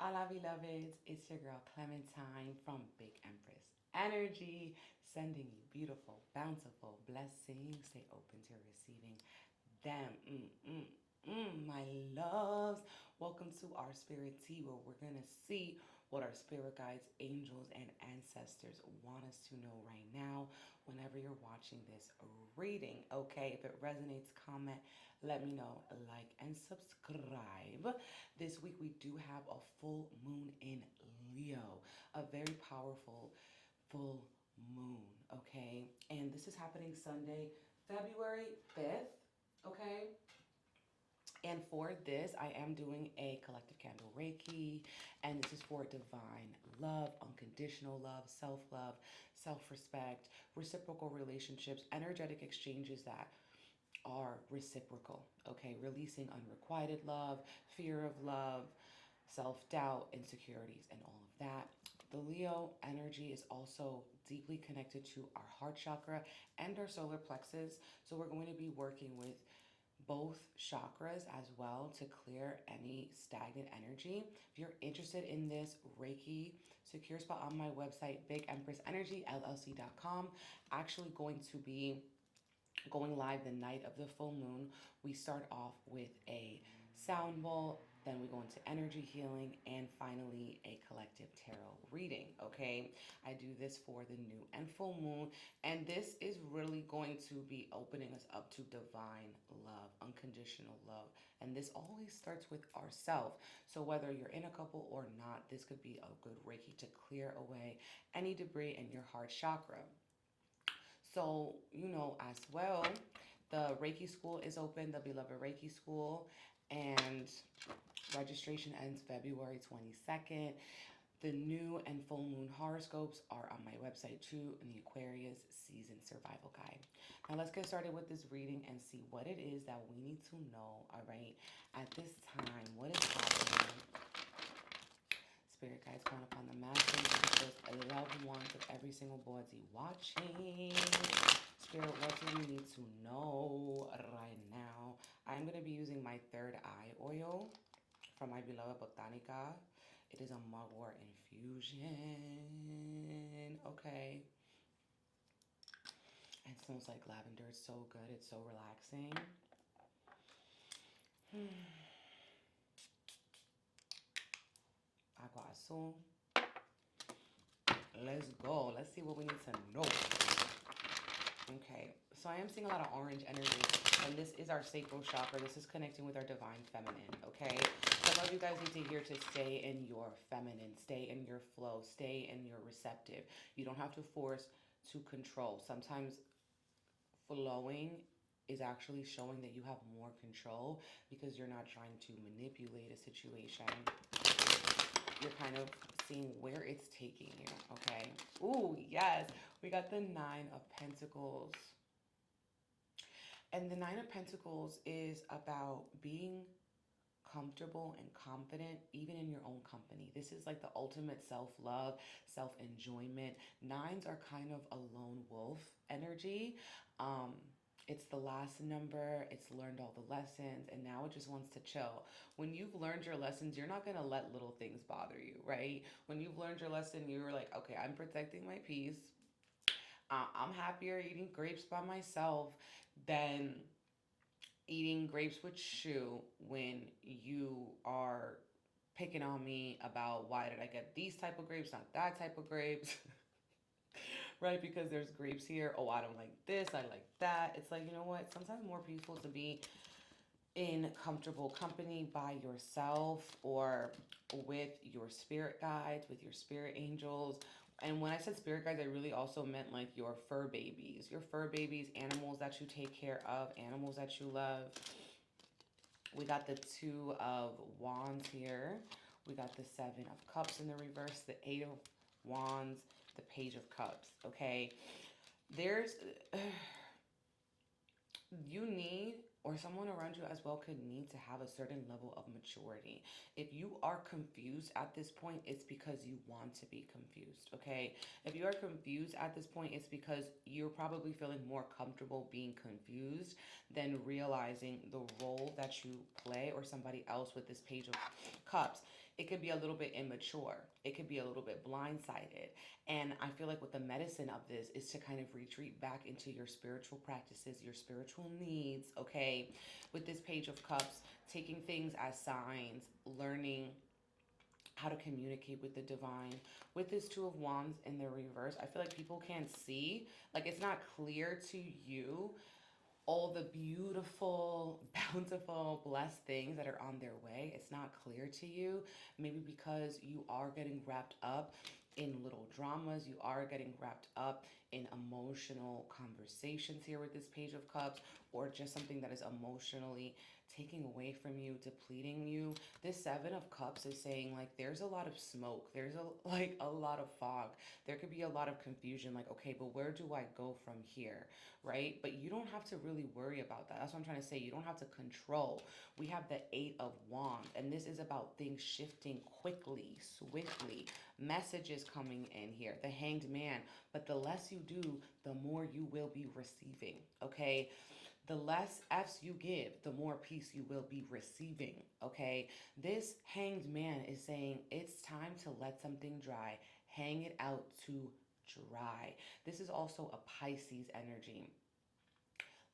Hola, beloveds. It's your girl Clementine from Big Empress Energy, sending you beautiful, bountiful blessings. Stay open to receiving them. My loves. Welcome to our spirit tea, where we're going to see what our spirit guides, angels, and ancestors want us to know right now whenever you're watching this reading. Okay, if it resonates, comment, let me know, like, and subscribe. This week we do have a full moon in Leo, a very powerful full moon, okay? And this is happening Sunday, February 5th, okay? And for this, I am doing a collective candle Reiki, and this is for divine love, unconditional love, self-respect, reciprocal relationships, energetic exchanges that are reciprocal, okay? Releasing unrequited love, fear of love, self-doubt, insecurities, and all of that. The Leo energy is also deeply connected to our heart chakra and our solar plexus. So we're going to be working with both chakras as well to clear any stagnant energy. If you're interested in this Reiki, secure spot on my website, bigempressenergyllc.com. Actually going to be going live the night of the full moon. We start off with a sound bowl, then we go into energy healing, and finally a collective tarot reading, okay? I do this for the new and full moon, and this is really going to be opening us up to divine love, unconditional love, and this always starts with ourselves. So whether you're in a couple or not, this could be a good Reiki to clear away any debris in your heart chakra. So, as well, the Reiki school is open, the Beloved Reiki School, and registration ends February 22nd. The new and full moon horoscopes are on my website too, in the Aquarius season survival guide. Now let's get started with this reading and see what it is that we need to know, all right, at this time. What is happening? Spirit guides calling upon the masters, sisters, loved ones of every single body watching. Spirit, what do we need to know right now? I'm going to be using my third eye oil from my beloved Botanica. It is a mugwort infusion. Okay. It smells like lavender. It's so good. It's so relaxing. Agua azul. Let's go. Let's see what we need to know. Okay, so I am seeing a lot of orange energy, and this is our sacral chakra. This is connecting with our divine feminine, okay? Some of you guys need to hear to stay in your feminine, stay in your flow, stay in your receptive. You don't have to force to control. Sometimes flowing is actually showing that you have more control because you're not trying to manipulate a situation. You're kind of seeing where it's taking you, okay? Ooh, yes. We got the Nine of Pentacles. And the Nine of Pentacles is about being comfortable and confident even in your own company. This is like the ultimate self-love, self-enjoyment. Nines are kind of a lone wolf energy. It's the last number, it's learned all the lessons, and now it just wants to chill. When you've learned your lessons, you're not going to let little things bother you, right? When you've learned your lesson, you're like, okay, I'm protecting my peace. I'm happier eating grapes by myself than eating grapes with Shu when you are picking on me about why did I get these type of grapes, not that type of grapes. Right? Because there's grapes here. Oh, I don't like this. I like that. It's like, you know what? Sometimes more peaceful to be in comfortable company by yourself or with your spirit guides, with your spirit angels. And when I said spirit guides, I really also meant like your fur babies, animals that you take care of, animals that you love. We got the Two of Wands here. We got the Seven of Cups in the reverse, the Eight of Wands, the Page of Cups, okay? You need, or someone around you as well could need to have a certain level of maturity. If you are confused at this point, it's because you want to be confused, okay? If you are confused at this point, it's because you're probably feeling more comfortable being confused than realizing the role that you play, or somebody else with this Page of Cups, it could be a little bit immature. It could be a little bit blindsided. And I feel like what the medicine of this is to kind of retreat back into your spiritual practices, your spiritual needs, okay? With this Page of Cups, taking things as signs, learning how to communicate with the divine. With this Two of Wands in the reverse, I feel like people can't see, like it's not clear to you all the beautiful, bountiful, blessed things that are on their way. It's not clear to you, maybe because you are getting wrapped up in little dramas. You are getting wrapped up in emotional conversations here with this Page of Cups, or just something that is emotionally taking away from you, depleting you. This Seven of Cups is saying like there's a lot of smoke. There's a lot of fog. There could be a lot of confusion, like, okay, but where do I go from here? Right? But you don't have to really worry about that. That's what I'm trying to say. You don't have to control. We have the Eight of Wands, and this is about things shifting quickly, swiftly. Messages coming in here. The Hanged Man. But the less you do, the more you will be receiving. Okay? The less F's you give, the more peace you will be receiving. Okay? This Hanged Man is saying it's time to let something dry. Hang it out to dry. This is also a Pisces energy.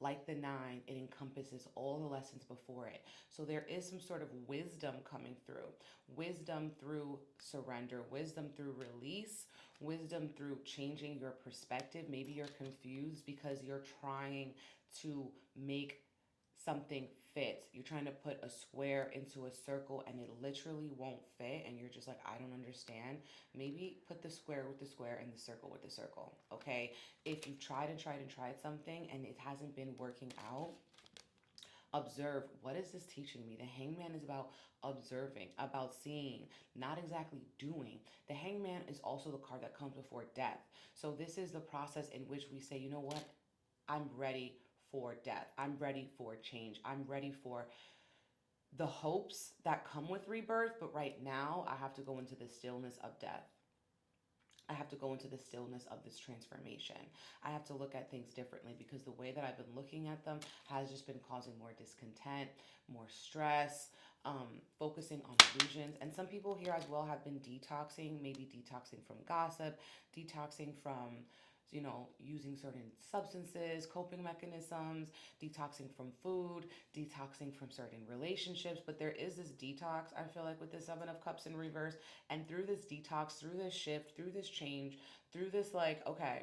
Like the Nine, it encompasses all the lessons before it. So there is some sort of wisdom coming through. Wisdom through surrender, wisdom through release, wisdom through changing your perspective. Maybe you're confused because you're trying to make something fit. You're trying to put a square into a circle and it literally won't fit, and you're just like, I don't understand. Maybe put the square with the square and the circle with the circle, okay? If you've tried and tried and tried something and it hasn't been working out, observe, what is this teaching me? The Hangman is about observing, about seeing, not exactly doing. The Hangman is also the card that comes before death. So this is the process in which we say, you know what? I'm ready for death. I'm ready for change. I'm ready for the hopes that come with rebirth, but right now I have to go into the stillness of death. I have to go into the stillness of this transformation. I have to look at things differently because the way that I've been looking at them has just been causing more discontent, more stress, focusing on illusions. And some people here as well have been detoxing, maybe detoxing from gossip, detoxing from using certain substances, coping mechanisms, detoxing from food, detoxing from certain relationships. But there is this detox, I feel like, with the Seven of Cups in reverse. And through this detox, through this shift, through this change, through this okay,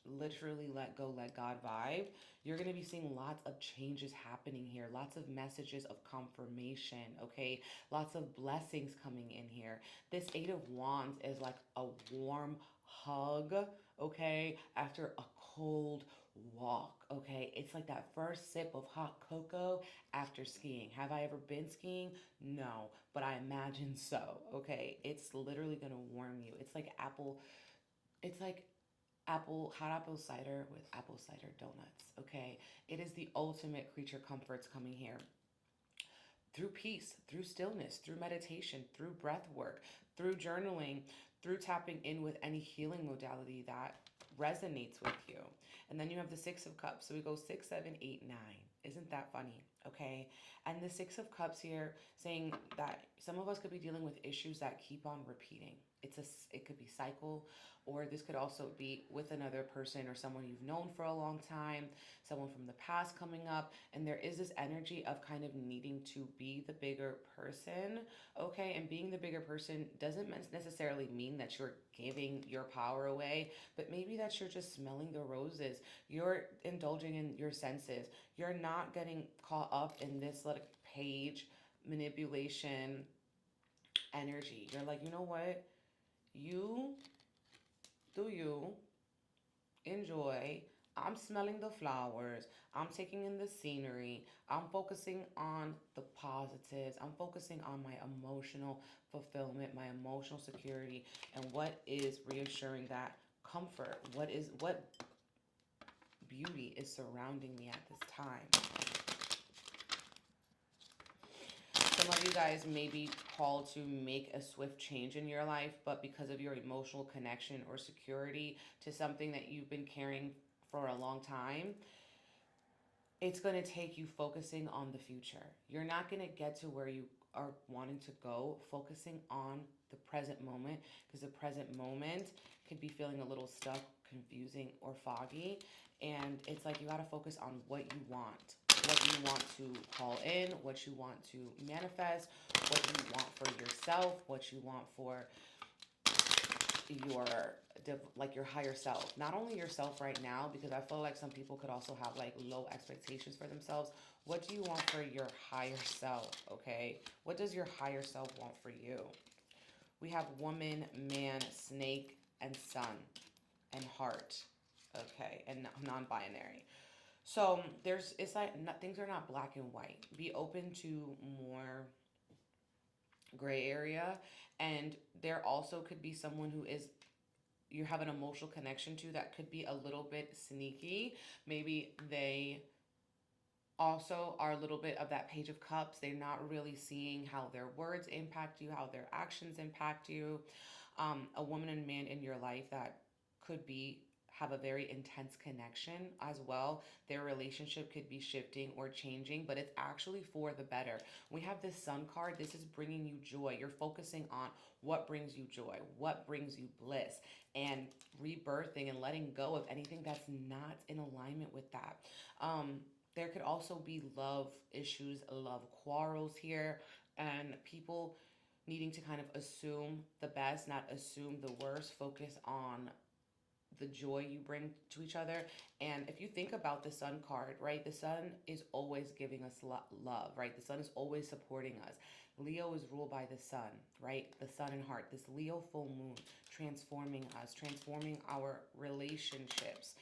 literally let go, let God vibe, you're going to be seeing lots of changes happening here, lots of messages of confirmation, okay? Lots of blessings coming in here. This Eight of Wands is like a warm hug, okay, after a cold walk, okay? It's like that first sip of hot cocoa after skiing. Have I ever been skiing? No, but I imagine so, okay? It's literally going to warm you. It's like hot apple cider with apple cider donuts, okay? It is the ultimate creature comforts coming here. Through peace, through stillness, through meditation, through breath work, through journaling, through tapping in with any healing modality that resonates with you. And then you have the Six of Cups. So we go 6, 7, 8, 9. Isn't that funny? Okay. And the Six of Cups here saying that some of us could be dealing with issues that keep on repeating. It could be cycle, or this could also be with another person or someone you've known for a long time, someone from the past coming up. And there is this energy of kind of needing to be the bigger person, okay? And being the bigger person doesn't necessarily mean that you're giving your power away, but maybe that you're just smelling the roses. You're indulging in your senses. You're not getting caught up in this page manipulation energy. You're like, you know what? You enjoy. I'm smelling the flowers. I'm taking in the scenery. I'm focusing on the positives. I'm focusing on my emotional fulfillment, my emotional security, and what is reassuring that comfort. What beauty is surrounding me at this time. Some of you guys may be called to make a swift change in your life, but because of your emotional connection or security to something that you've been carrying for a long time, it's going to take you focusing on the future. You're not going to get to where you are wanting to go, focusing on the present moment, because the present moment could be feeling a little stuck, confusing, or foggy. And it's like you got to focus on what you want, what you want to call in, what you want to manifest, what you want for yourself, what you want for your your higher self. Not only yourself right now, because I feel like some people could also have like low expectations for themselves. What do you want for your higher self? Okay, what does your higher self want for you? We have woman, man, snake, and sun, and heart. Okay, and non-binary. So it's like things are not black and white. Be open to more gray area, and there also could be someone who is you have an emotional connection to that could be a little bit sneaky. Maybe they also are a little bit of that page of cups. They're not really seeing how their words impact you, how their actions impact you. A woman and man in your life that could be have a very intense connection as well. Their relationship could be shifting or changing, but it's actually for the better. We have this sun card. This is bringing you joy. You're focusing on what brings you joy, what brings you bliss, and rebirthing and letting go of anything that's not in alignment with that. There could also be love issues, love quarrels here, and people needing to kind of assume the best, not assume the worst. Focus on the joy you bring to each other. And if you think about the sun card, right, the sun is always giving us love, right? The sun is always supporting us. Leo is ruled by the sun, right? The sun and heart, this Leo full moon transforming us, transforming our relationships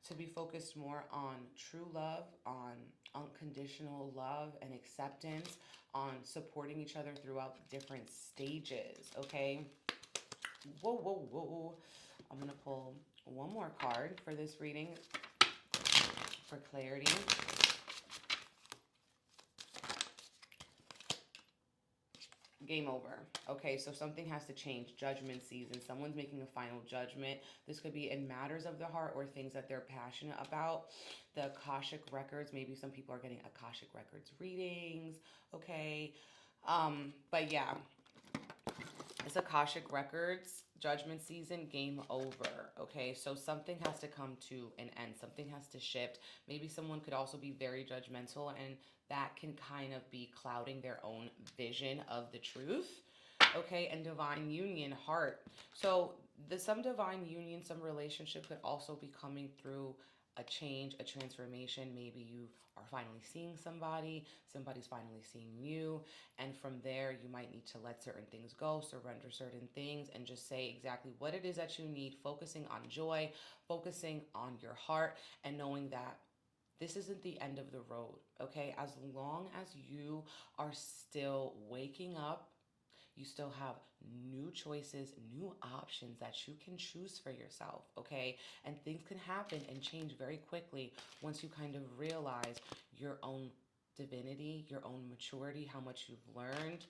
to be focused more on true love, on unconditional love and acceptance, on supporting each other throughout different stages, okay? Whoa, whoa, whoa. I'm going to pull one more card for this reading for clarity. Game over. Okay, so something has to change. Judgment season. Someone's making a final judgment. This could be in matters of the heart or things that they're passionate about. The Akashic records. Maybe some people are getting Akashic records readings. Okay. But yeah. It's Akashic records. Judgment season. Game over. Okay, so something has to come to an end. Something has to shift. Maybe someone could also be very judgmental, and that can kind of be clouding their own vision of the truth. Okay, and divine union, heart. So some divine union, some relationship could also be coming through a change, a transformation. Maybe you are finally seeing somebody, somebody's finally seeing you, and from there you might need to let certain things go, surrender certain things, and just say exactly what it is that you need, focusing on joy, focusing on your heart, and knowing that this isn't the end of the road, okay? As long as you are still waking up, you still have new choices, new options that you can choose for yourself, okay? And things can happen and change very quickly once you kind of realize your own divinity, your own maturity, how much you've learned,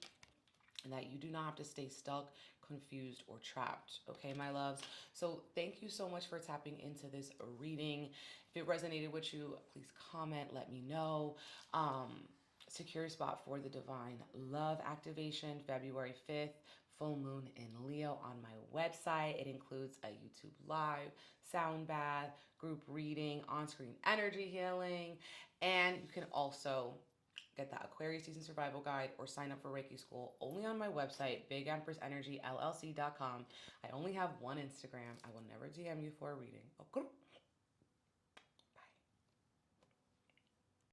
and that you do not have to stay stuck, confused, or trapped. Okay, my loves? So thank you so much for tapping into this reading. If it resonated with you, please comment, let me know. Secure your spot for the Divine Love activation, February 5th, full moon in Leo on my website. It includes a YouTube live, sound bath, group reading, on-screen energy healing, and you can also get the Aquarius Season Survival Guide or sign up for Reiki School only on my website, BigEmpressEnergyLLC.com. I only have one Instagram. I will never DM you for a reading. Okay.